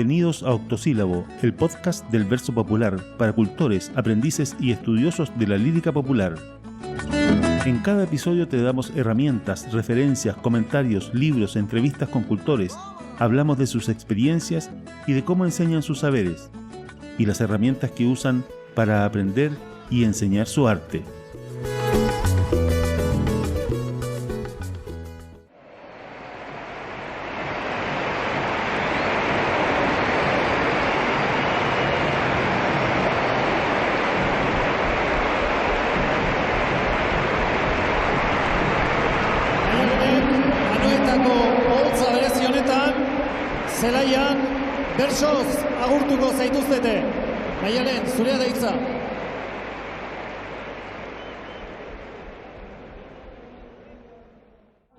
Bienvenidos a Octosílabo, el podcast del verso popular para cultores, aprendices y estudiosos de la lírica popular. En cada episodio te damos herramientas, referencias, comentarios, libros, entrevistas con cultores. Hablamos de sus experiencias y de cómo enseñan sus saberes y las herramientas que usan para aprender y enseñar su arte. Zelaian, bersoz agurtuko zaituztete. Maialen, zurea da hitza.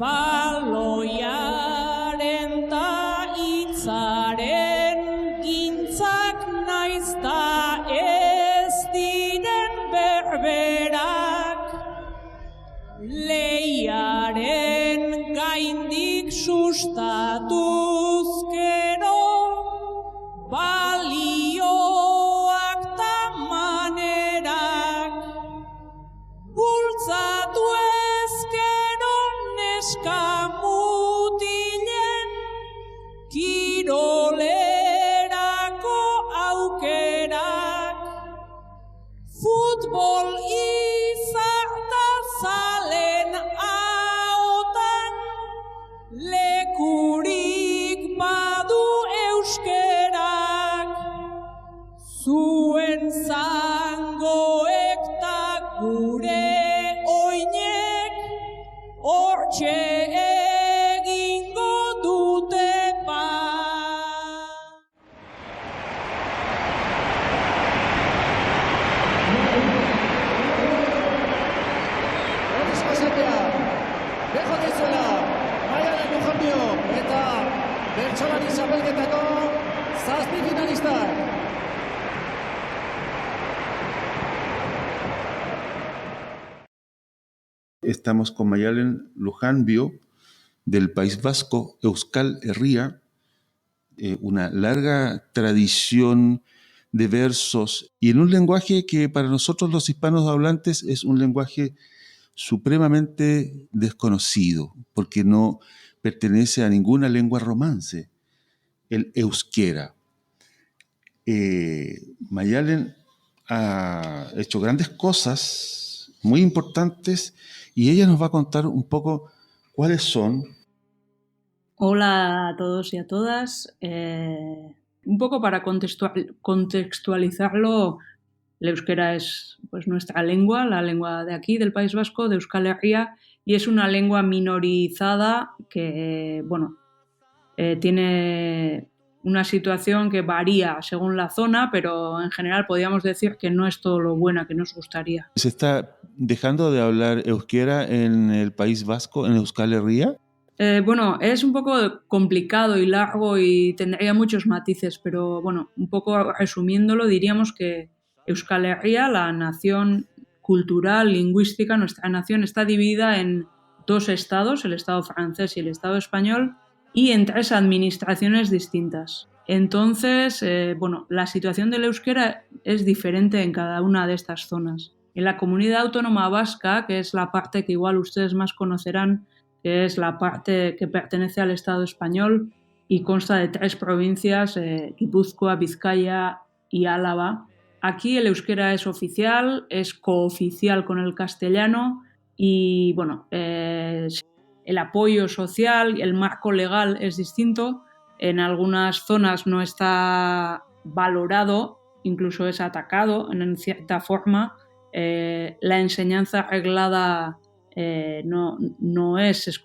Baloiaren ta hitzaren gintzak naiz ta ez diren berberak. Leiaren gaindik sustatuz gero, balioak ta manerak. Bultzatu ezkero neska mutilen, kirolerako aukerak. Futbol izarta zalen ahotan, lekurik badu euskerak. Zuen zangoek ta gure oinek, hortxe egingo dute ba. Horiz pasatea, bejo dizuela, Maialen Lujanbio eta bertsolari txapelketako zazpi finalistak. Estamos con Maialen Lujanbio, del País Vasco, Euskal Herria, una larga tradición de versos y en un lenguaje que para nosotros los hispanos hablantes es un lenguaje supremamente desconocido, porque no pertenece a ninguna lengua romance, el euskera. Maialen ha hecho grandes cosas muy importantes y ella nos va a contar un poco cuáles son. Hola a todos y a todas. Un poco para contextualizarlo, el euskera es pues, nuestra lengua, la lengua de aquí, del País Vasco, de Euskal Herria, y es una lengua minorizada que, tiene una situación que varía según la zona, pero en general podríamos decir que no es todo lo buena que nos gustaría. ¿Se está dejando de hablar euskera en el País Vasco, en Euskal Herria? Es un poco complicado y largo y tendría muchos matices, pero un poco resumiéndolo diríamos que Euskal Herria, la nación cultural, lingüística, nuestra nación está dividida en dos estados, el estado francés y el estado español, y en tres administraciones distintas. Entonces, la situación del euskera es diferente en cada una de estas zonas. En la comunidad autónoma vasca, que es la parte que igual ustedes más conocerán, que es la parte que pertenece al Estado español y consta de tres provincias, Guipúzcoa, Vizcaya y Álava. Aquí el euskera es oficial, es cooficial con el castellano y el apoyo social, el marco legal es distinto. En algunas zonas no está valorado, incluso es atacado en cierta forma. La enseñanza reglada no es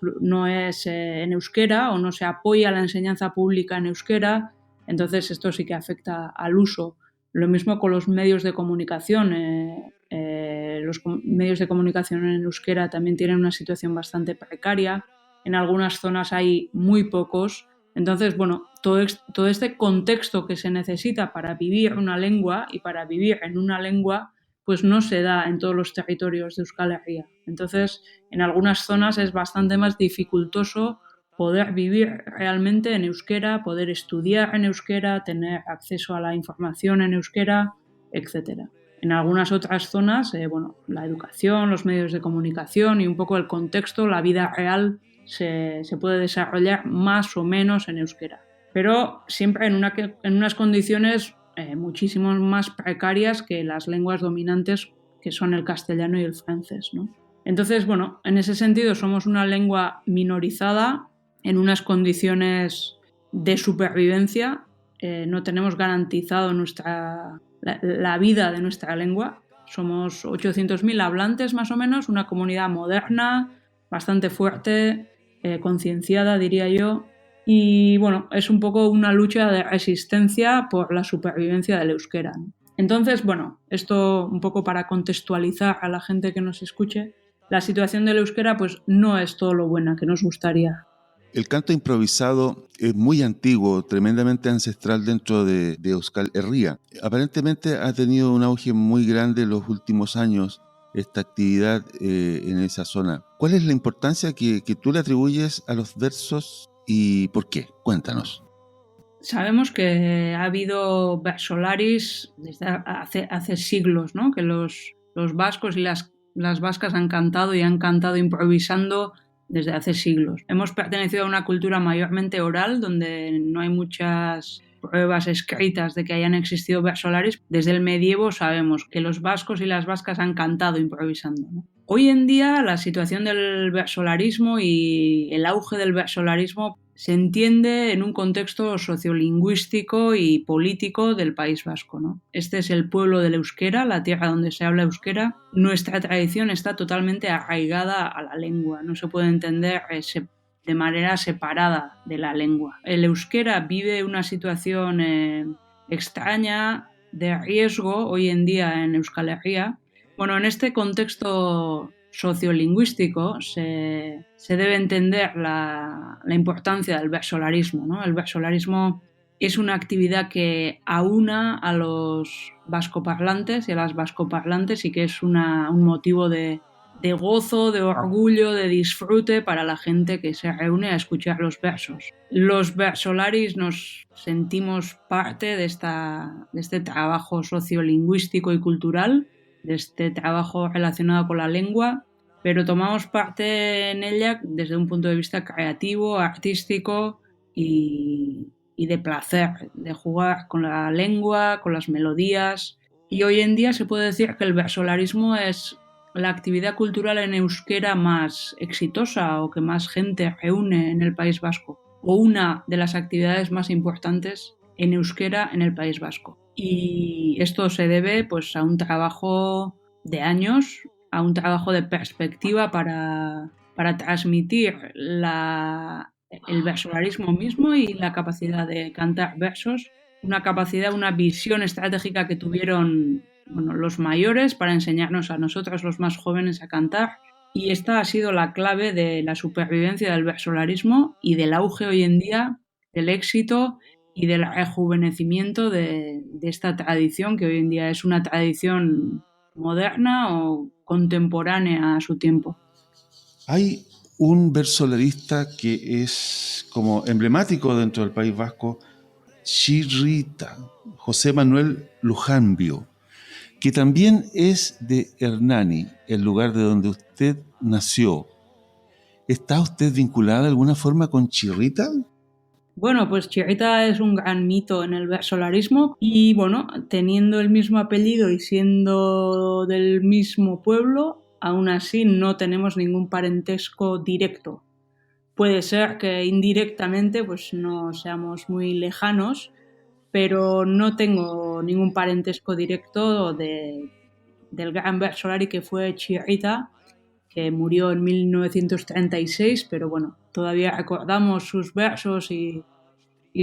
en euskera o no se apoya la enseñanza pública en euskera, entonces esto sí que afecta al uso. Lo mismo con los medios de comunicación. Los medios de comunicación en euskera también tienen una situación bastante precaria. En algunas zonas hay muy pocos. Entonces, todo este contexto que se necesita para vivir una lengua y para vivir en una lengua, pues no se da en todos los territorios de Euskal Herria. Entonces, en algunas zonas es bastante más dificultoso poder vivir realmente en euskera, poder estudiar en euskera, tener acceso a la información en euskera, etc. En algunas otras zonas, la educación, los medios de comunicación y un poco el contexto, la vida real, se puede desarrollar más o menos en euskera. Pero siempre en unas condiciones muchísimo más precarias que las lenguas dominantes, que son el castellano y el francés, ¿no? Entonces, en ese sentido somos una lengua minorizada en unas condiciones de supervivencia. No tenemos garantizado la vida de nuestra lengua. Somos 800.000 hablantes más o menos, una comunidad moderna, bastante fuerte, concienciada, diría yo. Y es un poco una lucha de resistencia por la supervivencia del euskera, ¿no? Entonces, esto un poco para contextualizar a la gente que nos escuche, la situación del euskera pues no es todo lo buena que nos gustaría. El canto improvisado es muy antiguo, tremendamente ancestral dentro de Euskal Herria. Aparentemente ha tenido un auge muy grande en los últimos años esta actividad en esa zona. ¿Cuál es la importancia que tú le atribuyes a los versos y por qué? Cuéntanos. Sabemos que ha habido versolaris desde hace siglos, ¿no? Que los vascos y las vascas han cantado y han cantado improvisando desde hace siglos. Hemos pertenecido a una cultura mayormente oral, donde no hay muchas pruebas escritas de que hayan existido versolaris. Desde el medievo sabemos que los vascos y las vascas han cantado improvisando, ¿no? Hoy en día la situación del versolarismo y el auge del versolarismo se entiende en un contexto sociolingüístico y político del País Vasco, ¿no? Este es el pueblo del euskera, la tierra donde se habla euskera. Nuestra tradición está totalmente arraigada a la lengua, no se puede entender de manera separada de la lengua. El euskera vive una situación extraña, de riesgo, hoy en día en Euskal Herria. En este contexto sociolingüístico se debe entender la importancia del versolarismo, ¿no? El versolarismo es una actividad que aúna a los vascoparlantes y a las vascoparlantes y que es un motivo de gozo, de orgullo, de disfrute para la gente que se reúne a escuchar los versos. Los versolaris nos sentimos parte de este trabajo sociolingüístico y cultural, de este trabajo relacionado con la lengua, pero tomamos parte en ella desde un punto de vista creativo, artístico y de placer, de jugar con la lengua, con las melodías. Y hoy en día se puede decir que el versolarismo es la actividad cultural en euskera más exitosa o que más gente reúne en el País Vasco, o una de las actividades más importantes en euskera en el País Vasco. Y esto se debe pues a un trabajo de años, a un trabajo de perspectiva para transmitir el versolarismo mismo y la capacidad de cantar versos, una capacidad, una visión estratégica que tuvieron los mayores para enseñarnos a nosotros los más jóvenes a cantar, y esta ha sido la clave de la supervivencia del versolarismo y del auge hoy en día, del éxito y del rejuvenecimiento de esta tradición, que hoy en día es una tradición moderna o contemporánea a su tiempo. Hay un versolarista que es como emblemático dentro del País Vasco, Chirrita, José Manuel Lujambio, que también es de Hernani, el lugar de donde usted nació. ¿Está usted vinculada de alguna forma con Chirrita? Bueno, pues Chirrita es un gran mito en el versolarismo y teniendo el mismo apellido y siendo del mismo pueblo, aún así no tenemos ningún parentesco directo. Puede ser que indirectamente pues no seamos muy lejanos, pero no tengo ningún parentesco directo del gran versolari que fue Chirrita, que murió en 1936, pero todavía recordamos sus versos y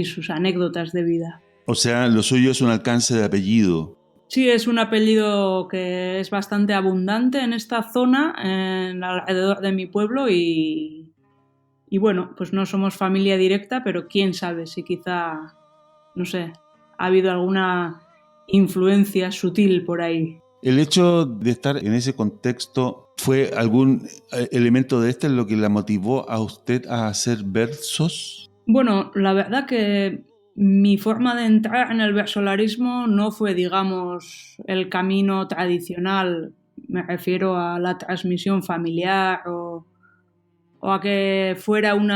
sus anécdotas de vida. O sea, lo suyo es un alcance de apellido. Sí, es un apellido que es bastante abundante en esta zona, alrededor de mi pueblo y pues no somos familia directa, pero quién sabe si quizá, no sé, ha habido alguna influencia sutil por ahí. El hecho de estar en ese contexto ¿Fue algún elemento de este lo que la motivó a usted a hacer versos? Bueno, la verdad que mi forma de entrar en el versolarismo no fue, digamos, el camino tradicional. Me refiero a la transmisión familiar o a que fuera un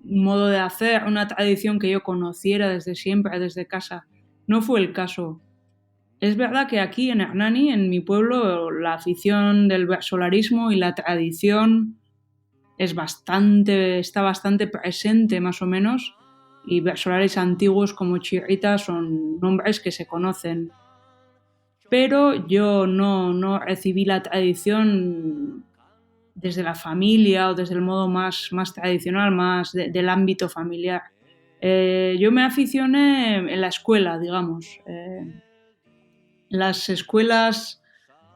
modo de hacer, una tradición que yo conociera desde siempre, desde casa. No fue el caso. Es verdad que aquí en Hernani, en mi pueblo, la afición del versolarismo y la tradición está bastante presente más o menos, y versolaris antiguos como Chirrita son nombres que se conocen. Pero yo no recibí la tradición desde la familia o desde el modo más tradicional, más del ámbito familiar. Yo me aficioné en la escuela, digamos. Las escuelas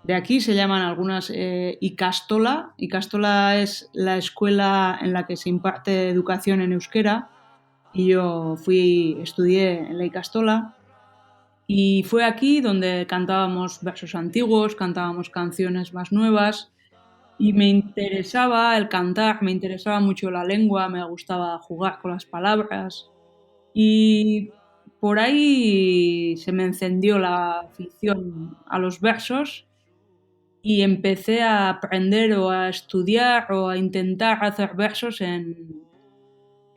de aquí se llaman algunas Ikastola. Ikastola es la escuela en la que se imparte educación en euskera y yo estudié en la Ikastola. Y fue aquí donde cantábamos versos antiguos, cantábamos canciones más nuevas y me interesaba el cantar, me interesaba mucho la lengua, me gustaba jugar con las palabras y por ahí se me encendió la afición a los versos y empecé a aprender o a estudiar o a intentar hacer versos en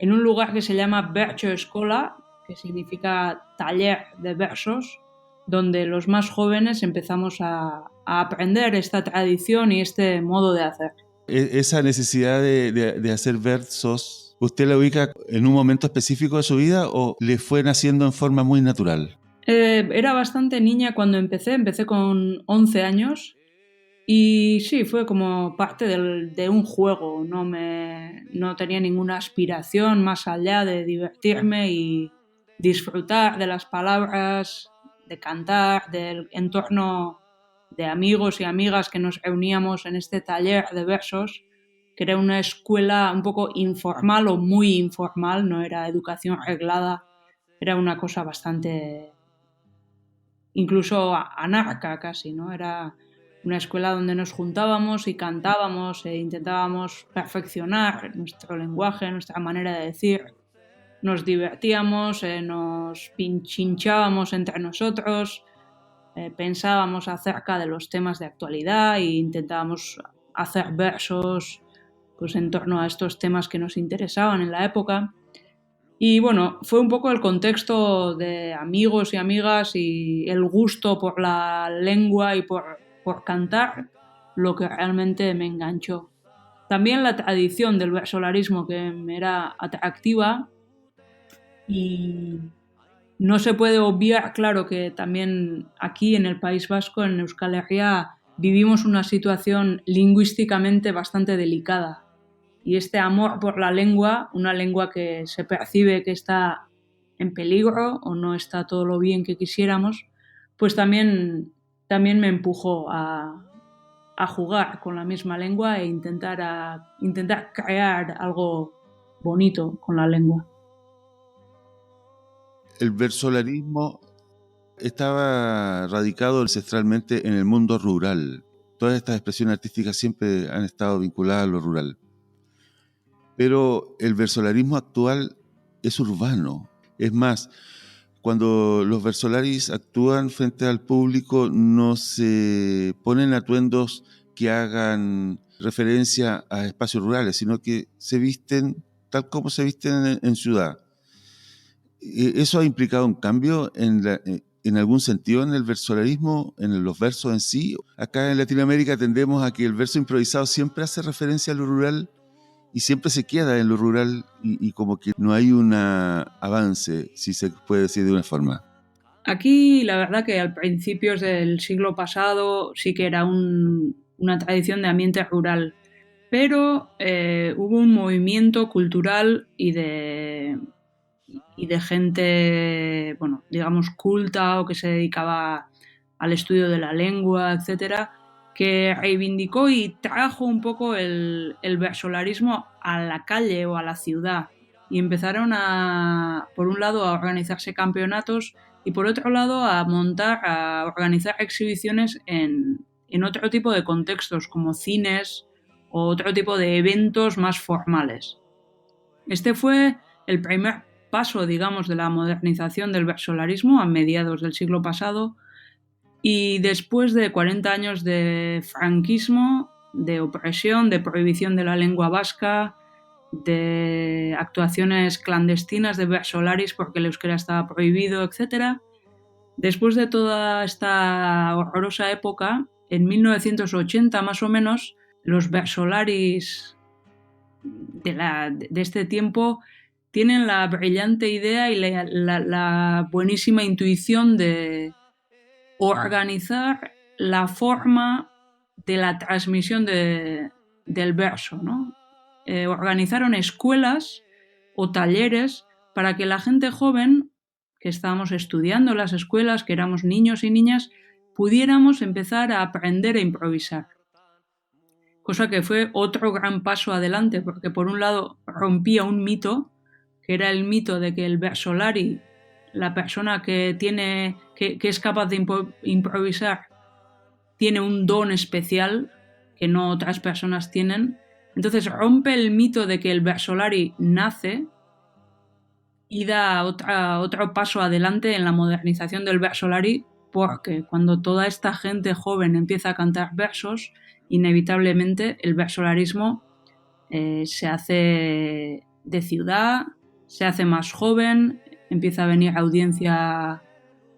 un lugar que se llama Verso Escola, que significa taller de versos, donde los más jóvenes empezamos a aprender esta tradición y este modo de hacer. Esa necesidad de hacer versos, ¿usted la ubica en un momento específico de su vida o le fue naciendo en forma muy natural? Era bastante niña cuando empecé con 11 años y sí, fue como parte de un juego, no tenía ninguna aspiración más allá de divertirme y disfrutar de las palabras, de cantar, del entorno de amigos y amigas que nos reuníamos en este taller de versos, que era una escuela un poco informal o muy informal, no era educación reglada, era una cosa bastante incluso anarca casi, ¿no? Era una escuela donde nos juntábamos y cantábamos e intentábamos perfeccionar nuestro lenguaje, nuestra manera de decir. Nos divertíamos, nos pinchinchábamos entre nosotros, pensábamos acerca de los temas de actualidad e intentábamos hacer versos pues, en torno a estos temas que nos interesaban en la época. Y bueno, fue un poco el contexto de amigos y amigas y el gusto por la lengua y por cantar lo que realmente me enganchó. También la tradición del versolarismo que me era atractiva y no se puede obviar, claro, que también aquí en el País Vasco, en Euskal Herria, vivimos una situación lingüísticamente bastante delicada. Y este amor por la lengua, una lengua que se percibe que está en peligro o no está todo lo bien que quisiéramos, pues también me empujó a jugar con la misma lengua e intentar crear algo bonito con la lengua. El versolarismo estaba radicado ancestralmente en el mundo rural. Todas estas expresiones artísticas siempre han estado vinculadas a lo rural. Pero el versolarismo actual es urbano. Es más, cuando los versolaris actúan frente al público no se ponen atuendos que hagan referencia a espacios rurales, sino que se visten tal como se visten en ciudad. ¿Eso ha implicado un cambio en algún sentido en el versolarismo, en los versos en sí? Acá en Latinoamérica tendemos a que el verso improvisado siempre hace referencia a lo rural y siempre se queda en lo rural y como que no hay un avance, si se puede decir de una forma. Aquí la verdad que al principios del siglo pasado sí que era una tradición de ambiente rural, pero hubo un movimiento cultural y de gente, bueno, digamos culta o que se dedicaba al estudio de la lengua, etcétera, que reivindicó y trajo un poco el versolarismo a la calle o a la ciudad y empezaron por un lado, a organizarse campeonatos y por otro lado, a organizar exhibiciones en en otro tipo de contextos, como cines o otro tipo de eventos más formales. Este fue el primer paso, digamos, de la modernización del versolarismo a mediados del siglo pasado, y después de 40 años de franquismo, de opresión, de prohibición de la lengua vasca, de actuaciones clandestinas de versolaris porque el euskera estaba prohibido, etc. Después de toda esta horrorosa época, en 1980 más o menos, los versolaris de este tiempo tienen la brillante idea y la buenísima intuición de organizar la forma de la transmisión del verso, ¿no? Organizaron escuelas o talleres para que la gente joven que estábamos estudiando en las escuelas, que éramos niños y niñas, pudiéramos empezar a aprender a improvisar. Cosa que fue otro gran paso adelante, porque por un lado rompía un mito, que era el mito de que el versolari, la persona que es capaz de improvisar, tiene un don especial que no otras personas tienen. Entonces rompe el mito de que el versolari nace y da otro paso adelante en la modernización del versolari, porque cuando toda esta gente joven empieza a cantar versos, inevitablemente el versolarismo se hace de ciudad, se hace más joven, empieza a venir audiencia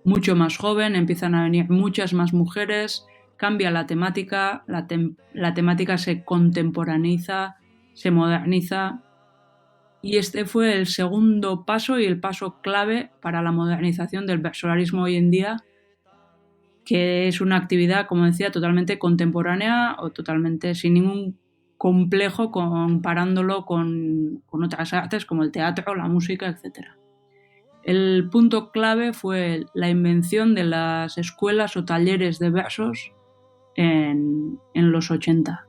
mucho más joven, empiezan a venir muchas más mujeres, cambia la temática, la temática se contemporaneiza, se moderniza, y este fue el segundo paso y el paso clave para la modernización del versolarismo hoy en día, que es una actividad, como decía, totalmente contemporánea o totalmente sin ningún complejo comparándolo con otras artes como el teatro, la música, etc. El punto clave fue la invención de las escuelas o talleres de versos en los 80.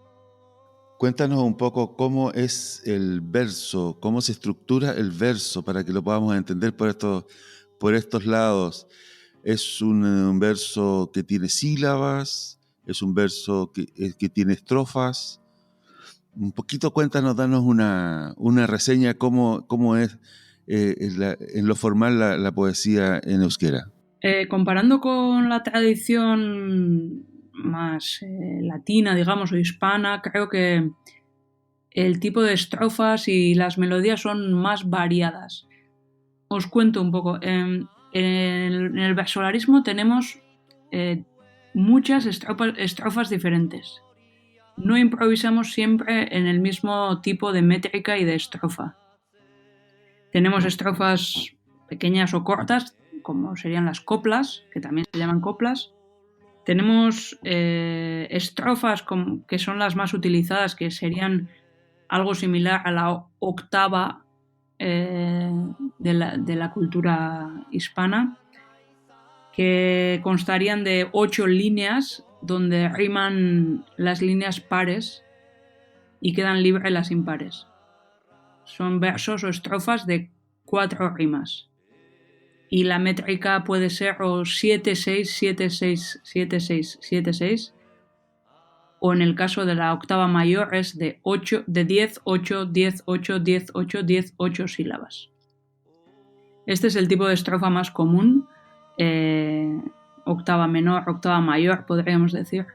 Cuéntanos un poco cómo es el verso, cómo se estructura el verso para que lo podamos entender por estos lados. ¿Es un verso que tiene sílabas? ¿Es un verso que tiene estrofas? Un poquito cuéntanos, danos una reseña cómo es en lo formal la poesía en euskera. Comparando con la tradición más latina, digamos, o hispana, creo que el tipo de estrofas y las melodías son más variadas. Os cuento un poco. En el versolarismo tenemos muchas estrofas diferentes. No improvisamos siempre en el mismo tipo de métrica y de estrofa. Tenemos estrofas pequeñas o cortas, como serían las coplas, que también se llaman coplas. Tenemos estrofas que son las más utilizadas, que serían algo similar a la octava de la cultura hispana, que constarían de 8 líneas donde riman las líneas pares y quedan libres las impares. Son versos o estrofas de 4 rimas. Y la métrica puede ser o 7-6, 7-6, 7-6, 7-6. O en el caso de la octava mayor es de 10, 8, 10, 8, 10, 8, 10, 8 sílabas. Este es el tipo de estrofa más común, octava menor, octava mayor, podríamos decir.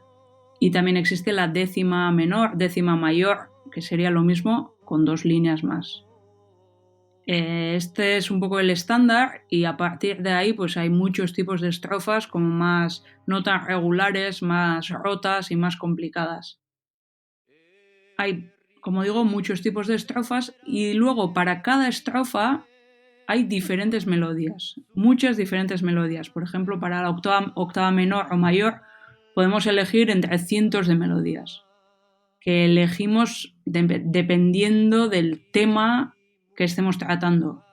Y también existe la décima menor, décima mayor, que sería lo mismo con 2 líneas más. Este es un poco el estándar, y a partir de ahí pues hay muchos tipos de estrofas, como más no tan regulares, más rotas y más complicadas. Hay, como digo, muchos tipos de estrofas, y luego para cada estrofa hay diferentes melodías, muchas diferentes melodías. Por ejemplo, para la octava menor o mayor podemos elegir entre cientos de melodías que elegimos dependiendo del tema que estemos tratando,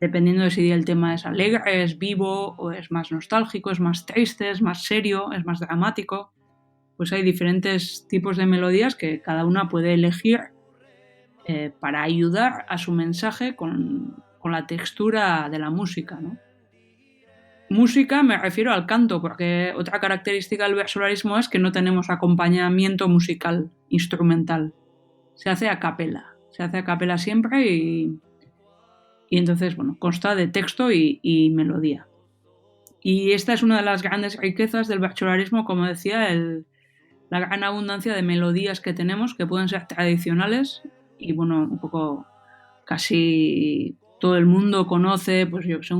dependiendo de si el tema es alegre, es vivo, o es más nostálgico, es más triste, es más serio, es más dramático. Pues hay diferentes tipos de melodías que cada una puede elegir para ayudar a su mensaje con la textura de la música, ¿no? música me refiero al canto, porque otra característica del versolarismo es que no tenemos acompañamiento musical, instrumental. Se hace a capela siempre y entonces, bueno, consta de texto y melodía. Y esta es una de las grandes riquezas del versolarismo, como decía, la gran abundancia de melodías que tenemos, que pueden ser tradicionales y, bueno, un poco casi todo el mundo conoce, pues yo sé,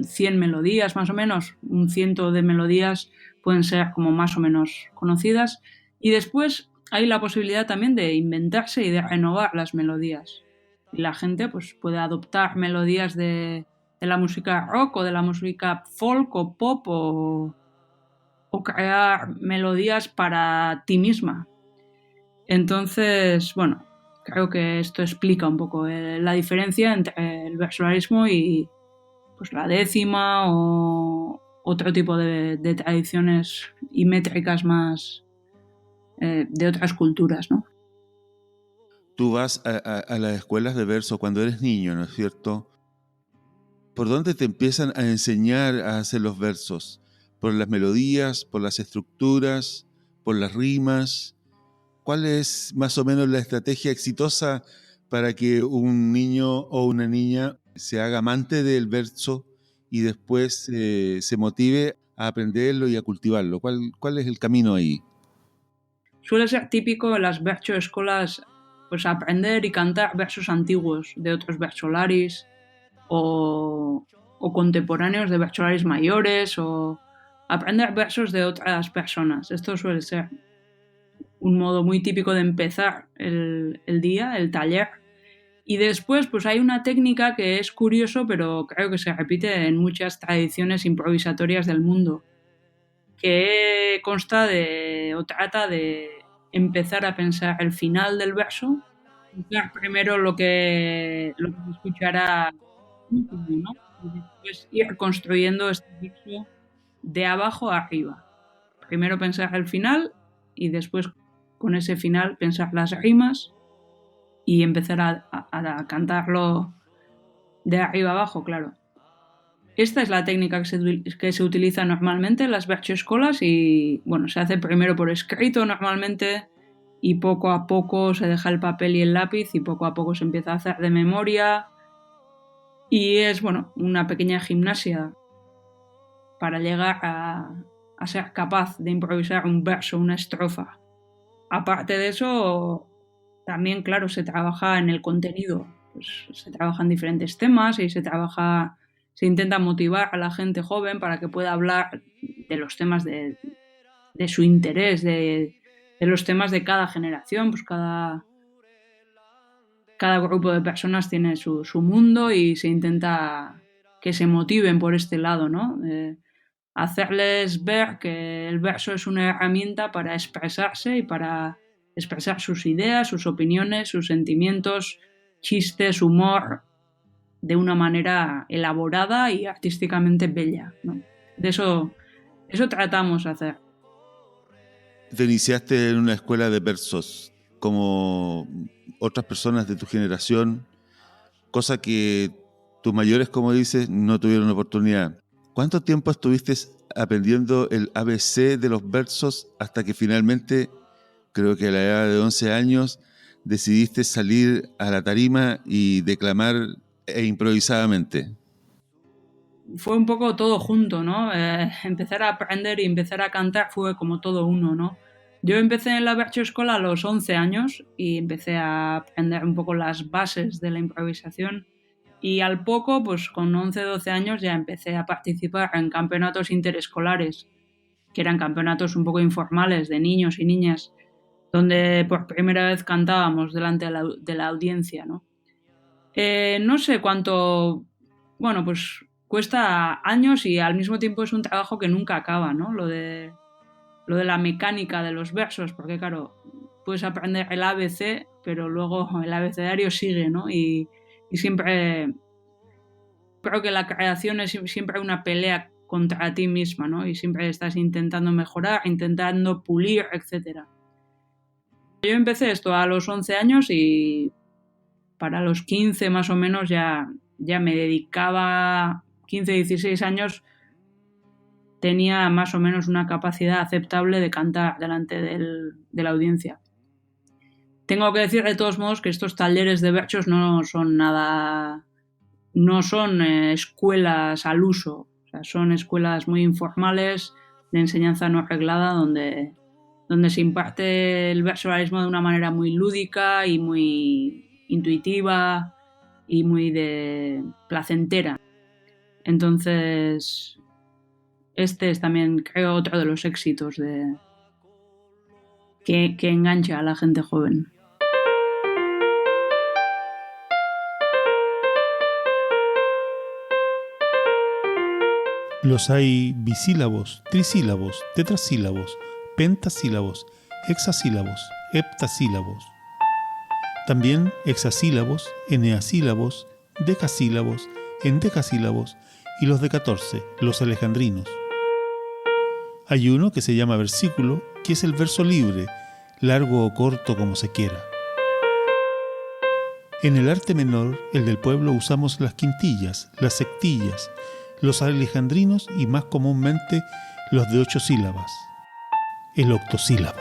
100 melodías más o menos, un ciento de melodías pueden ser como más o menos conocidas. Y después hay la posibilidad también de inventarse y de renovar las melodías. Y la gente pues puede adoptar melodías de la música rock o de la música folk o pop o crear melodías para ti misma. Entonces, bueno, creo que esto explica un poco la diferencia entre el versolarismo y pues la décima o otro tipo de tradiciones y métricas más de otras culturas, ¿no? Tú vas a las escuelas de verso cuando eres niño, ¿no es cierto? ¿Por dónde te empiezan a enseñar a hacer los versos? ¿Por las melodías, por las estructuras, por las rimas? ¿Cuál es más o menos la estrategia exitosa para que un niño o una niña se haga amante del verso y después se motive a aprenderlo y a cultivarlo? ¿Cuál es el camino ahí? Suele ser típico en las verso-escolas pues aprender y cantar versos antiguos de otros versolaris o contemporáneos de versolaris mayores o aprender versos de otras personas. Esto suele ser un modo muy típico de empezar el día, el taller. Y después pues hay una técnica que es curioso, pero creo que se repite en muchas tradiciones improvisatorias del mundo, que consta de o trata de empezar a pensar el final del verso, pensar primero lo que se escuchará, ¿no? Y después ir construyendo este verso de abajo a arriba. Primero pensar el final y después con ese final pensar las rimas y empezar a cantarlo de arriba abajo, claro. Esta es la técnica que se utiliza normalmente en las verso-escolas y, bueno, se hace primero por escrito normalmente y poco a poco se deja el papel y el lápiz y poco a poco se empieza a hacer de memoria y es, bueno, una pequeña gimnasia para llegar a ser capaz de improvisar un verso, una estrofa. Aparte de eso, también, claro, se trabaja en el contenido. Pues se trabajan diferentes temas y se intenta motivar a la gente joven para que pueda hablar de los temas de su interés, de los temas de cada generación. Pues cada grupo de personas tiene su mundo y se intenta que se motiven por este lado, ¿no? Hacerles ver que el verso es una herramienta para expresarse y para expresar sus ideas, sus opiniones, sus sentimientos, chistes, humor, de una manera elaborada y artísticamente bella, ¿no? De eso tratamos de hacer. Te iniciaste en una escuela de versos como otras personas de tu generación, cosa que tus mayores, como dices, no tuvieron oportunidad. ¿Cuánto tiempo estuviste aprendiendo el ABC de los versos hasta que finalmente, creo que a la edad de 11 años, decidiste salir a la tarima y declamar improvisadamente? Fue un poco todo junto, ¿no? Empezar a aprender y empezar a cantar fue como todo uno, ¿no? Yo empecé en la verso-escola a los 11 años y empecé a aprender un poco las bases de la improvisación y al poco, pues con 11, 12 años ya empecé a participar en campeonatos interescolares, que eran campeonatos un poco informales de niños y niñas, donde por primera vez cantábamos delante de la audiencia, ¿no? No sé cuánto, bueno, pues cuesta años y al mismo tiempo es un trabajo que nunca acaba, ¿no? Lo de la mecánica de los versos, porque claro, puedes aprender el ABC, pero luego el abecedario sigue, ¿no? Y siempre creo que la creación es siempre una pelea contra ti misma, ¿no? Y siempre estás intentando mejorar, intentando pulir, etc. Yo empecé esto a los 11 años y para los 15 más o menos ya me dedicaba, 15, 16 años, tenía más o menos una capacidad aceptable de cantar delante de la audiencia. Tengo que decir de todos modos que estos talleres de versos no son escuelas al uso, o sea, son escuelas muy informales de enseñanza no reglada donde se imparte el versolarismo de una manera muy lúdica y muy intuitiva y muy placentera. Entonces, este es también, creo, otro de los éxitos que engancha a la gente joven. Los hay bisílabos, trisílabos, tetrasílabos, pentasílabos, hexasílabos, heptasílabos. También hexasílabos, eneasílabos, decasílabos, endecasílabos y los de 14, los alejandrinos. Hay uno que se llama versículo, que es el verso libre, largo o corto como se quiera. En el arte menor, el del pueblo, usamos las quintillas, las sectillas, los alejandrinos y más comúnmente los de 8 sílabas, el octosílabo.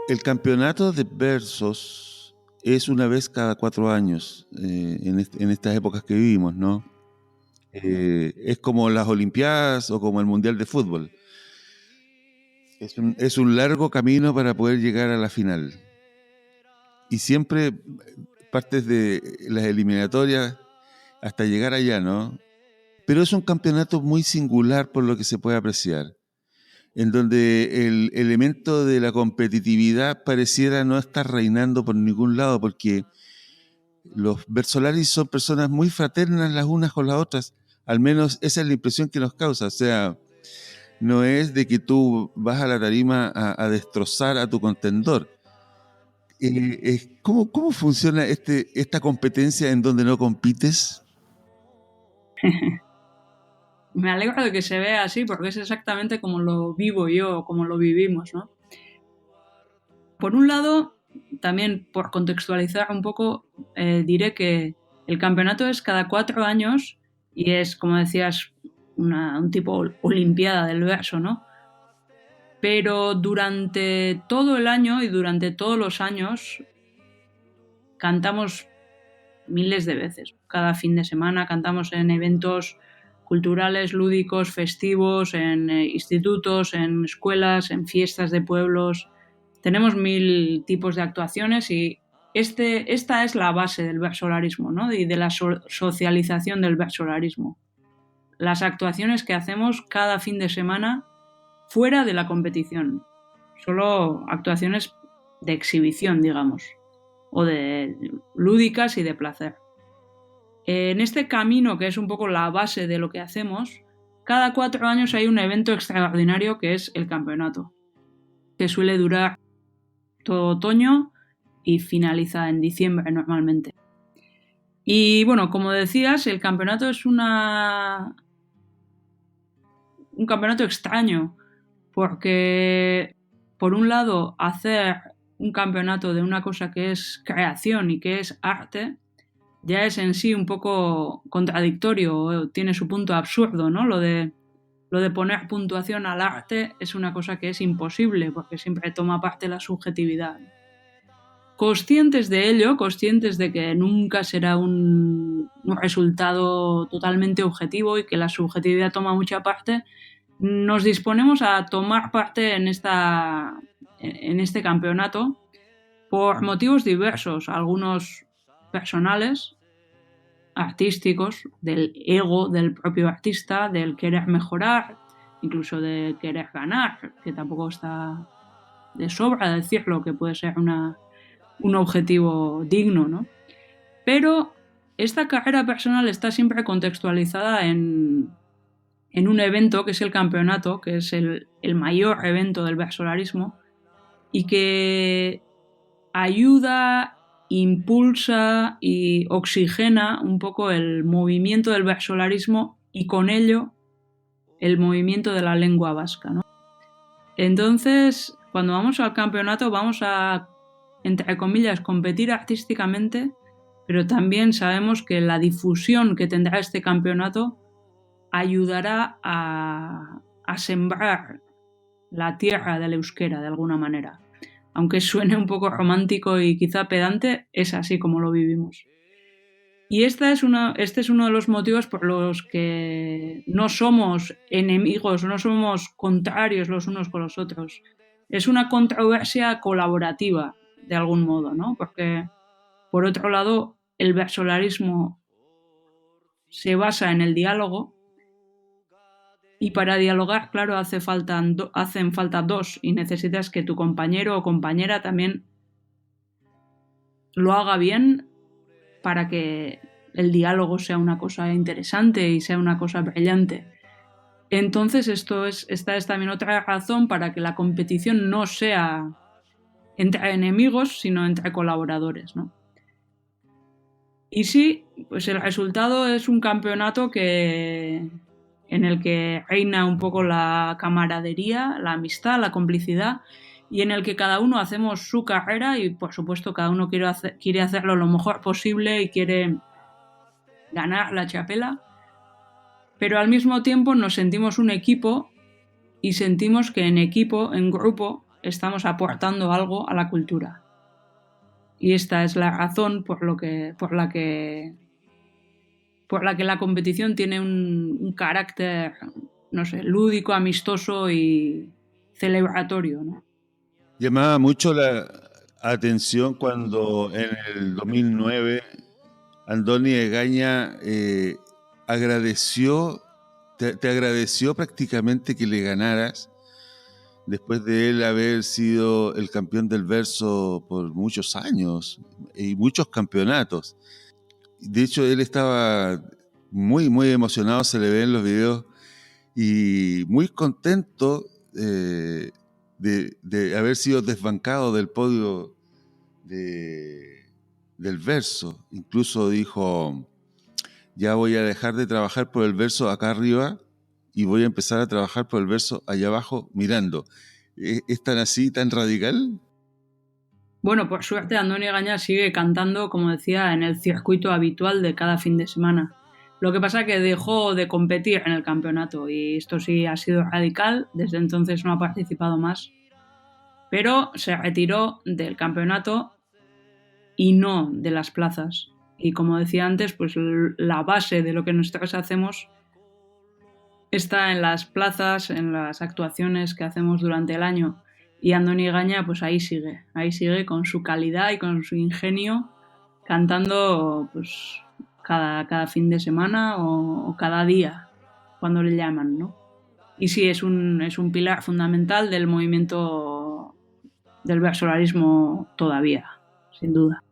El campeonato de versos es una vez cada 4 años en estas épocas que vivimos, ¿no? Es como las Olimpiadas o como el Mundial de Fútbol. Es un largo camino para poder llegar a la final. Y siempre partes de las eliminatorias hasta llegar allá, ¿no? Pero es un campeonato muy singular por lo que se puede apreciar, en donde el elemento de la competitividad pareciera no estar reinando por ningún lado, porque los versolaris son personas muy fraternas las unas con las otras, al menos esa es la impresión que nos causa. O sea, no es de que tú vas a la tarima a destrozar a tu contendor. ¿Cómo funciona esta competencia en donde no compites? Me alegro de que se vea así porque es exactamente como lo vivo yo, como lo vivimos, ¿no? Por un lado, también por contextualizar un poco, diré que el campeonato es cada 4 años y es, como decías, un tipo olimpiada del verso, ¿no? Pero durante todo el año y durante todos los años cantamos miles de veces. Cada fin de semana cantamos en eventos culturales, lúdicos, festivos, en institutos, en escuelas, en fiestas de pueblos. Tenemos 1000 tipos de actuaciones y esta es la base del versolarismo, ¿no? Y de la socialización del versolarismo. Las actuaciones que hacemos cada fin de semana fuera de la competición. Solo actuaciones de exhibición, digamos, o de lúdicas y de placer. En este camino, que es un poco la base de lo que hacemos, cada 4 años hay un evento extraordinario que es el campeonato, que suele durar todo otoño y finaliza en diciembre normalmente. Y bueno, como decías, el campeonato es un campeonato extraño, porque por un lado hacer un campeonato de una cosa que es creación y que es arte ya es en sí un poco contradictorio, tiene su punto absurdo, ¿no? Lo de poner puntuación al arte es una cosa que es imposible porque siempre toma parte la subjetividad. Conscientes de ello, conscientes de que nunca será un resultado totalmente objetivo y que la subjetividad toma mucha parte, nos disponemos a tomar parte en este campeonato por motivos diversos, algunos personales, artísticos, del ego del propio artista, del querer mejorar, incluso de querer ganar, que tampoco está de sobra decirlo, que puede ser un objetivo digno, ¿no? Pero esta carrera personal está siempre contextualizada en un evento que es el campeonato, que es el mayor evento del versolarismo y que ayuda, impulsa y oxigena un poco el movimiento del versolarismo y con ello el movimiento de la lengua vasca, ¿no? Entonces, cuando vamos al campeonato vamos a entre comillas, competir artísticamente, pero también sabemos que la difusión que tendrá este campeonato ayudará a sembrar la tierra del euskera de alguna manera. Aunque suene un poco romántico y quizá pedante, es así como lo vivimos. Y este es uno de los motivos por los que no somos enemigos, no somos contrarios los unos con los otros. Es una controversia colaborativa, de algún modo, ¿no? Porque, por otro lado, el versolarismo se basa en el diálogo y para dialogar, claro, hacen falta dos y necesitas que tu compañero o compañera también lo haga bien para que el diálogo sea una cosa interesante y sea una cosa brillante. Entonces esta es también otra razón para que la competición no sea entre enemigos, sino entre colaboradores, ¿no? Y sí, pues el resultado es un campeonato en el que reina un poco la camaradería, la amistad, la complicidad, y en el que cada uno hacemos su carrera y por supuesto cada uno quiere hacerlo lo mejor posible y quiere ganar la txapela, pero al mismo tiempo nos sentimos un equipo y sentimos que en equipo, en grupo, estamos aportando algo a la cultura. Y esta es la razón por la que la competición tiene un carácter, no sé, lúdico, amistoso y celebratorio, ¿no? Llamaba mucho la atención cuando en el 2009 Andoni Egaña te agradeció prácticamente que le ganaras después de él haber sido el campeón del verso por muchos años y muchos campeonatos. De hecho, él estaba muy, muy emocionado, se le ve en los videos, y muy contento de haber sido desbancado del podio del verso. Incluso dijo, ya voy a dejar de trabajar por el verso acá arriba y voy a empezar a trabajar por el verso allá abajo mirando. ¿Es tan así, tan radical? Bueno, por suerte Andoni Egaña sigue cantando, como decía, en el circuito habitual de cada fin de semana. Lo que pasa es que dejó de competir en el campeonato y esto sí ha sido radical, desde entonces no ha participado más. Pero se retiró del campeonato y no de las plazas. Y como decía antes, pues la base de lo que nosotros hacemos está en las plazas, en las actuaciones que hacemos durante el año. Y Andoni Egaña, pues ahí sigue con su calidad y con su ingenio, cantando pues cada fin de semana o cada día, cuando le llaman, ¿no? Y sí, es un pilar fundamental del movimiento del versolarismo todavía, sin duda.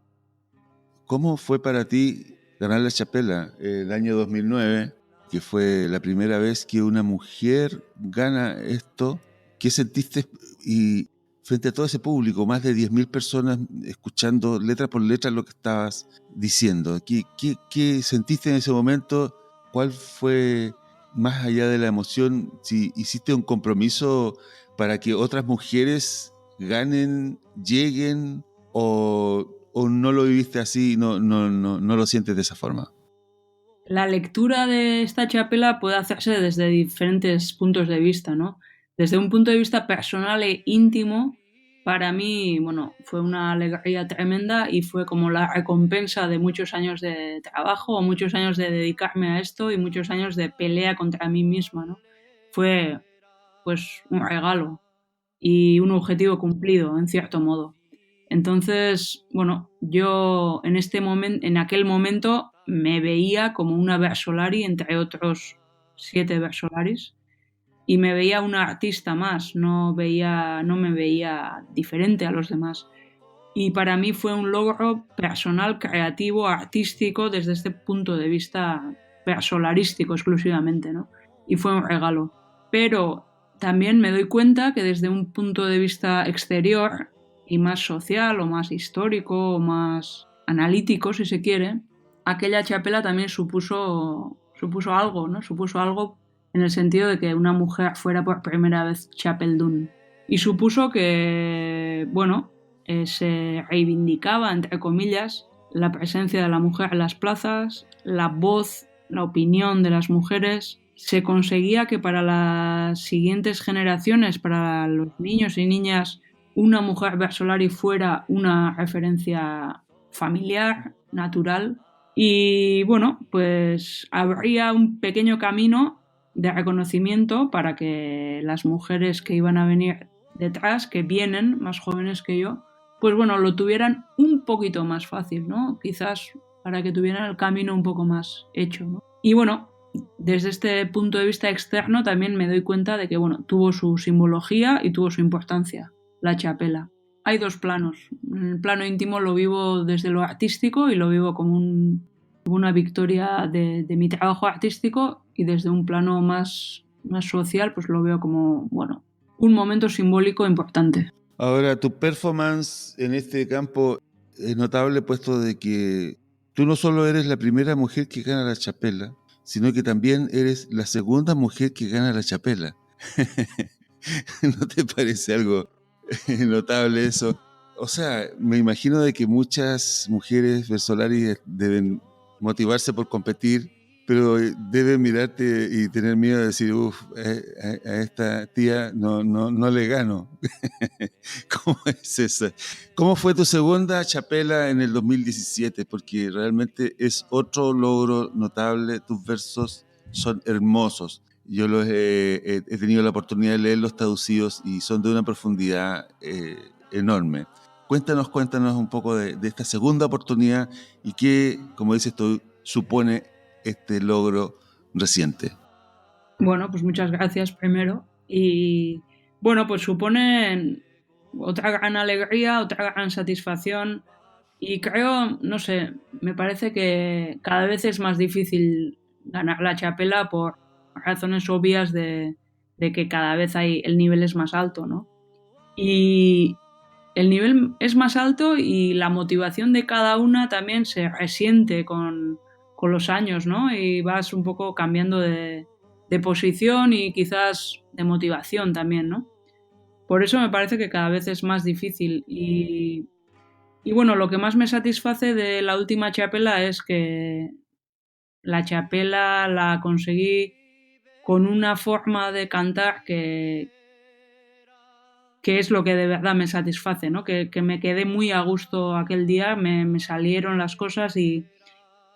¿Cómo fue para ti ganar la txapela el año 2009, que fue la primera vez que una mujer gana esto? ¿Qué sentiste y frente a todo ese público, más de 10.000 personas escuchando letra por letra lo que estabas diciendo? ¿Qué sentiste en ese momento? ¿Cuál fue, más allá de la emoción, si hiciste un compromiso para que otras mujeres ganen, lleguen, o no lo viviste así, no lo sientes de esa forma? La lectura de esta txapela puede hacerse desde diferentes puntos de vista, ¿no? Desde un punto de vista personal e íntimo, para mí, bueno, fue una alegría tremenda y fue como la recompensa de muchos años de trabajo o muchos años de dedicarme a esto y muchos años de pelea contra mí misma, ¿no? Fue, pues, un regalo y un objetivo cumplido, en cierto modo. Entonces, bueno, yo en aquel momento me veía como una versolari entre otros 7 versolaris y me veía una artista más, no me veía diferente a los demás. Y para mí fue un logro personal, creativo, artístico, desde este punto de vista versolarístico exclusivamente, ¿no? Y fue un regalo. Pero también me doy cuenta que desde un punto de vista exterior y más social o más histórico o más analítico, si se quiere, aquella txapela también supuso algo, ¿no? Supuso algo en el sentido de que una mujer fuera por primera vez txapeldun. Y supuso que, bueno, se reivindicaba, entre comillas, la presencia de la mujer en las plazas, la voz, la opinión de las mujeres. Se conseguía que para las siguientes generaciones, para los niños y niñas, una mujer versolari fuera una referencia familiar, natural. Y bueno, pues habría un pequeño camino de reconocimiento para que las mujeres que iban a venir detrás, que vienen, más jóvenes que yo, pues bueno, lo tuvieran un poquito más fácil, ¿no? Quizás para que tuvieran el camino un poco más hecho, ¿no? Y bueno, desde este punto de vista externo también me doy cuenta de que, bueno, tuvo su simbología y tuvo su importancia, la chapela. Hay dos planos. En el plano íntimo lo vivo desde lo artístico y lo vivo como una victoria de mi trabajo artístico, y desde un plano más social pues lo veo como, bueno, un momento simbólico importante. Ahora, tu performance en este campo es notable, puesto de que tú no solo eres la primera mujer que gana la chapela, sino que también eres la segunda mujer que gana la chapela. ¿No te parece algo notable eso? O sea, me imagino de que muchas mujeres versolaris deben motivarse por competir, pero deben mirarte y tener miedo de decir, a esta tía no le gano. ¿Cómo es eso? ¿Cómo fue tu segunda chapela en el 2017? Porque realmente es otro logro notable. Tus versos son hermosos. Yo los he tenido la oportunidad de leerlos traducidos y son de una profundidad enorme. Cuéntanos un poco de esta segunda oportunidad y qué, como dices tú, supone este logro reciente. Bueno, pues muchas gracias primero. Y bueno, pues supone otra gran alegría, otra gran satisfacción. Y creo, no sé, me parece que cada vez es más difícil ganar la chapela por razones obvias de que cada vez el nivel es más alto, ¿no? Y el nivel es más alto y la motivación de cada una también se resiente con los años, ¿no? Y vas un poco cambiando de posición y quizás de motivación también, ¿no? Por eso me parece que cada vez es más difícil. Y bueno, lo que más me satisface de la última chapela es que la chapela la conseguí con una forma de cantar que es lo que de verdad me satisface, ¿no? Que me quedé muy a gusto aquel día, me salieron las cosas y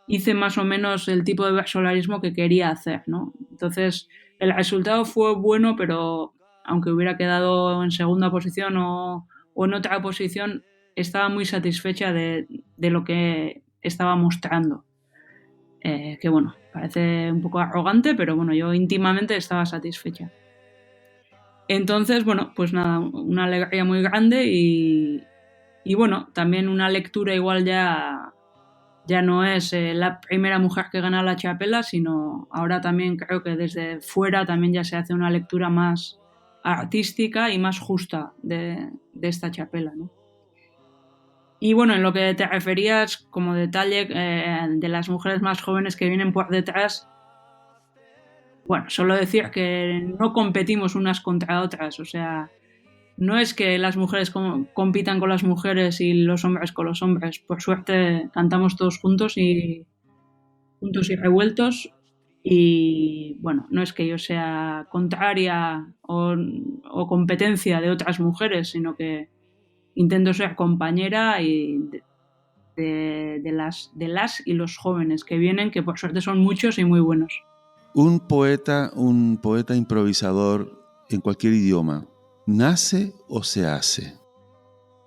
hice más o menos el tipo de versolarismo que quería hacer, ¿no? Entonces, el resultado fue bueno, pero aunque hubiera quedado en segunda posición o en otra posición, estaba muy satisfecha de lo que estaba mostrando. Que bueno, parece un poco arrogante, pero bueno, yo íntimamente estaba satisfecha. Entonces, bueno, pues nada, una alegría muy grande y bueno, también una lectura igual ya no es la primera mujer que gana la chapela, sino ahora también creo que desde fuera también ya se hace una lectura más artística y más justa de esta chapela, ¿no? Y bueno, en lo que te referías como detalle de las mujeres más jóvenes que vienen por detrás, bueno, solo decir que no competimos unas contra otras, o sea, no es que las mujeres compitan con las mujeres y los hombres con los hombres. Por suerte cantamos todos juntos y revueltos. Y bueno, no es que yo sea contraria o competencia de otras mujeres, sino que intento ser compañera y de las y los jóvenes que vienen, que por suerte son muchos y muy buenos. Un poeta improvisador en cualquier idioma, ¿nace o se hace?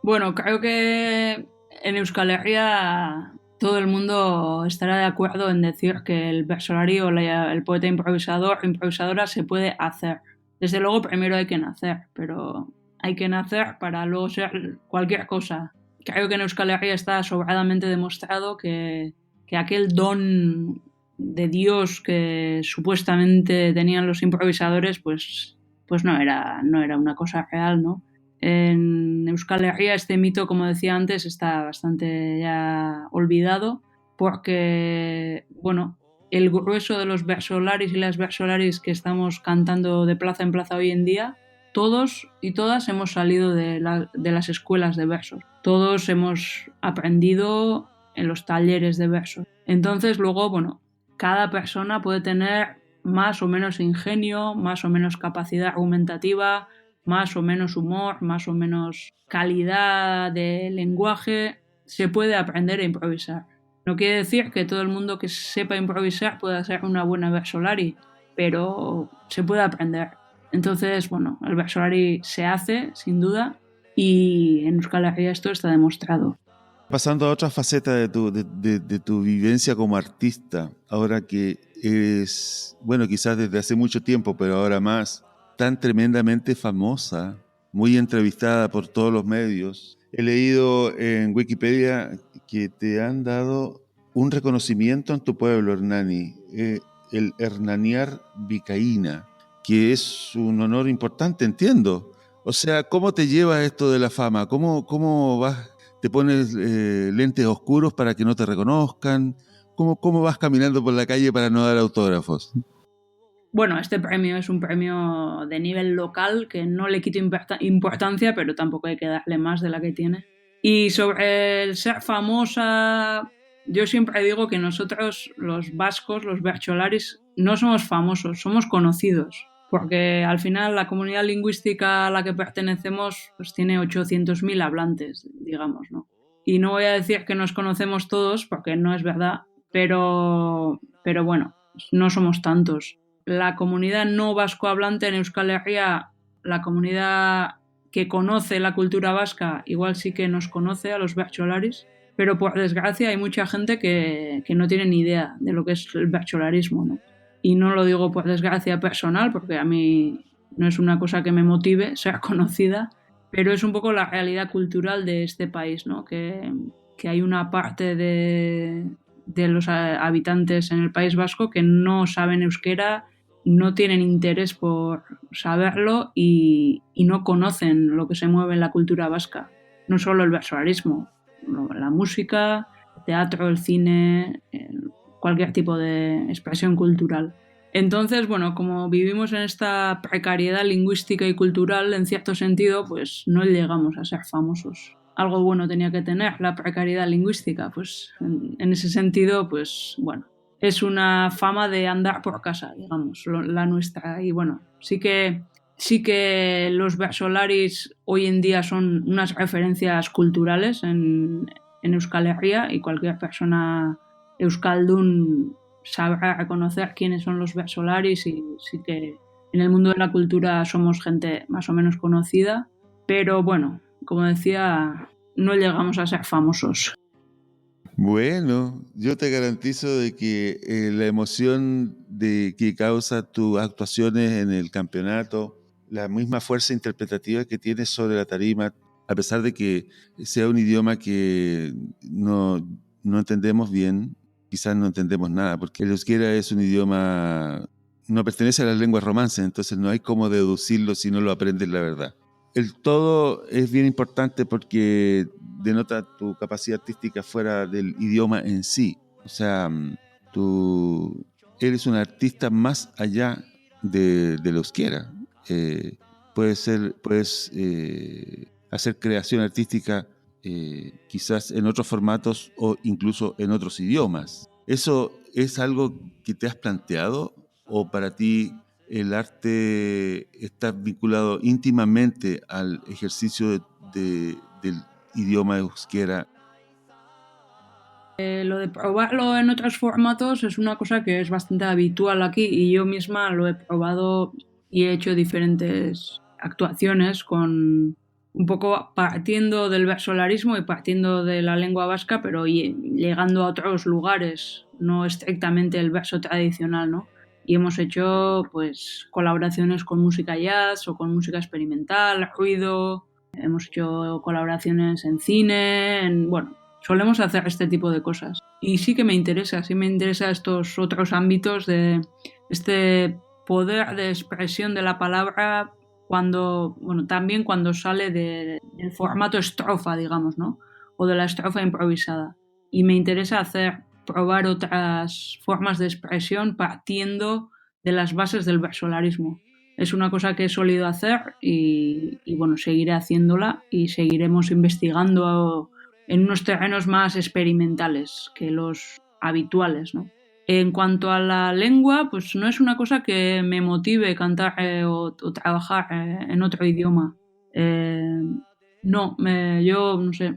Bueno, creo que en Euskal Herria todo el mundo estará de acuerdo en decir que el versolari o el poeta improvisadora se puede hacer. Desde luego primero hay que nacer, pero hay que nacer para luego ser cualquier cosa. Creo que en Euskal Herria está sobradamente demostrado que aquel don de Dios que supuestamente tenían los improvisadores, pues no era una cosa real, ¿no? En Euskal Herria este mito, como decía antes, está bastante ya olvidado porque, bueno, el grueso de los versolaris y las versolaris que estamos cantando de plaza en plaza hoy en día, todos y todas hemos salido de las escuelas de versos. Todos hemos aprendido en los talleres de verso. Entonces luego, bueno, cada persona puede tener más o menos ingenio, más o menos capacidad argumentativa, más o menos humor, más o menos calidad de lenguaje. Se puede aprender a improvisar. No quiere decir que todo el mundo que sepa improvisar pueda ser una buena versolari, pero se puede aprender. Entonces, bueno, el versolari se hace, sin duda, y en Euskal Herria esto está demostrado. Pasando a otra faceta de tu vivencia como artista, ahora que eres, bueno, quizás desde hace mucho tiempo, pero ahora más, tan tremendamente famosa, muy entrevistada por todos los medios. He leído en Wikipedia que te han dado un reconocimiento en tu pueblo, Hernani, el Hernaniar Vicaína, que es un honor importante, entiendo. O sea, ¿cómo te lleva esto de la fama? ¿Cómo vas? ¿Te pones lentes oscuros para que no te reconozcan? ¿Cómo vas caminando por la calle para no dar autógrafos? Bueno, este premio es un premio de nivel local que no le quito importancia, pero tampoco hay que darle más de la que tiene. Y sobre el ser famosa, yo siempre digo que nosotros, los vascos, los bercholaris, no somos famosos, somos conocidos. Porque al final la comunidad lingüística a la que pertenecemos pues tiene 800.000 hablantes, digamos, ¿no? Y no voy a decir que nos conocemos todos, porque no es verdad, pero bueno, no somos tantos. La comunidad no vascohablante en Euskal Herria, la comunidad que conoce la cultura vasca, igual sí que nos conoce a los bercholaris, pero por desgracia hay mucha gente que no tiene ni idea de lo que es el bercholarismo, ¿no? Y no lo digo por desgracia personal, porque a mí no es una cosa que me motive ser conocida, pero es un poco la realidad cultural de este país, ¿no? Que hay una parte de los habitantes en el País Vasco que no saben euskera, no tienen interés por saberlo y no conocen lo que se mueve en la cultura vasca. No solo el versolarismo, la música, el teatro, el cine, cualquier tipo de expresión cultural. Entonces, bueno, como vivimos en esta precariedad lingüística y cultural, en cierto sentido, pues no llegamos a ser famosos. Algo bueno tenía que tener la precariedad lingüística, pues en ese sentido, pues bueno, es una fama de andar por casa, digamos, la nuestra. Y bueno, sí que los versolaris hoy en día son unas referencias culturales en Euskal Herria y cualquier persona euskaldun sabrá reconocer quiénes son los versolaris y sí que en el mundo de la cultura somos gente más o menos conocida, pero bueno, como decía, no llegamos a ser famosos. Bueno, yo te garantizo de que la emoción de que causa tus actuaciones en el campeonato, la misma fuerza interpretativa que tienes sobre la tarima, a pesar de que sea un idioma que no entendemos bien, quizás no entendemos nada, porque el euskera es un idioma, no pertenece a las lenguas romances, entonces no hay cómo deducirlo si no lo aprendes la verdad. El todo es bien importante porque denota tu capacidad artística fuera del idioma en sí. O sea, tú eres un artista más allá de la euskera. Puedes hacer creación artística quizás en otros formatos o incluso en otros idiomas. ¿Eso es algo que te has planteado o para ti el arte está vinculado íntimamente al ejercicio del idioma euskera? Lo de probarlo en otros formatos es una cosa que es bastante habitual aquí y yo misma lo he probado y he hecho diferentes actuaciones con un poco partiendo del versolarismo y partiendo de la lengua vasca, pero llegando a otros lugares, no estrictamente el verso tradicional, ¿no? Y hemos hecho pues colaboraciones con música jazz o con música experimental, ruido, hemos hecho colaboraciones en cine, bueno, solemos hacer este tipo de cosas. Y sí que me interesa estos otros ámbitos de este poder de expresión de la palabra también cuando sale del formato estrofa, digamos, ¿no? O de la estrofa improvisada. Y me interesa probar otras formas de expresión partiendo de las bases del versolarismo. es una cosa que he solido hacer y bueno, seguiré haciéndola y seguiremos investigando en unos terrenos más experimentales que los habituales, ¿no? En cuanto a la lengua, pues no es una cosa que me motive cantar o trabajar en otro idioma. No, yo no sé,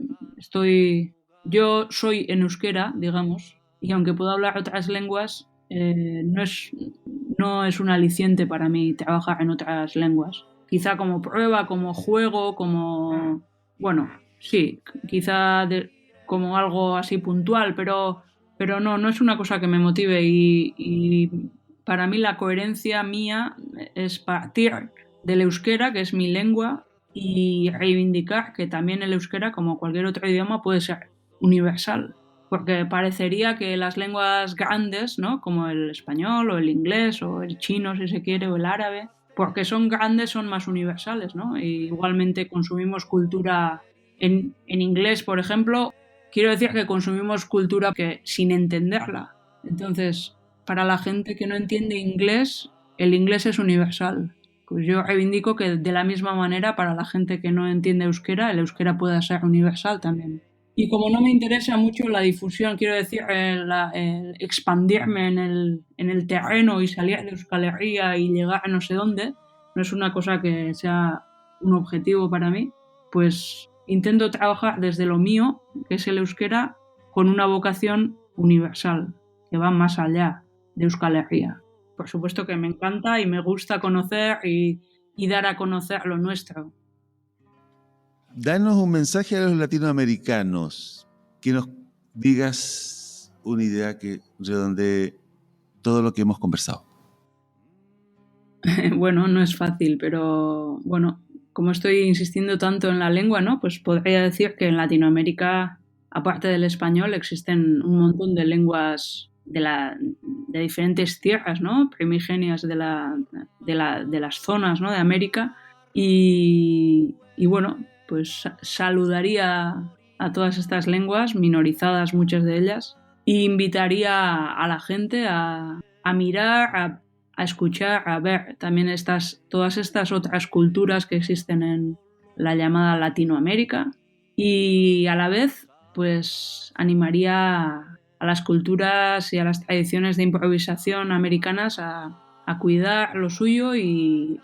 yo soy en euskera, digamos, y aunque puedo hablar otras lenguas, no es un aliciente para mí trabajar en otras lenguas. Quizá como prueba, como juego, como... Bueno, sí, como algo así puntual, pero no es una cosa que me motive y para mí la coherencia mía es partir del euskera, que es mi lengua, y reivindicar que también el euskera, como cualquier otro idioma, puede ser universal. Porque parecería que las lenguas grandes, ¿no? Como el español o el inglés o el chino, si se quiere, o el árabe, porque son grandes, son más universales, ¿no? Y igualmente consumimos cultura en inglés, por ejemplo. Quiero decir que consumimos cultura que sin entenderla. Entonces, para la gente que no entiende inglés, el inglés es universal. Pues yo reivindico que de la misma manera para la gente que no entiende euskera, el euskera pueda ser universal también. Y como no me interesa mucho la difusión, quiero decir, el expandirme en el terreno y salir de Euskal Herria y llegar a no sé dónde, no es una cosa que sea un objetivo para mí, pues intento trabajar desde lo mío, que es el euskera, con una vocación universal, que va más allá de Euskal Herria. Por supuesto que me encanta y me gusta conocer y dar a conocer lo nuestro. Danos un mensaje a los latinoamericanos, que nos digas una idea que redondee todo lo que hemos conversado. Bueno, no es fácil, pero bueno, como estoy insistiendo tanto en la lengua, ¿no? Pues podría decir que en Latinoamérica, aparte del español, existen un montón de lenguas de diferentes tierras, ¿no? Primigenias de las zonas, ¿no? De América. Y bueno, pues saludaría a todas estas lenguas, minorizadas muchas de ellas, e invitaría a la gente a mirar, a escuchar, a ver también todas estas otras culturas que existen en la llamada Latinoamérica y a la vez pues animaría a las culturas y a las tradiciones de improvisación americanas a cuidar lo suyo y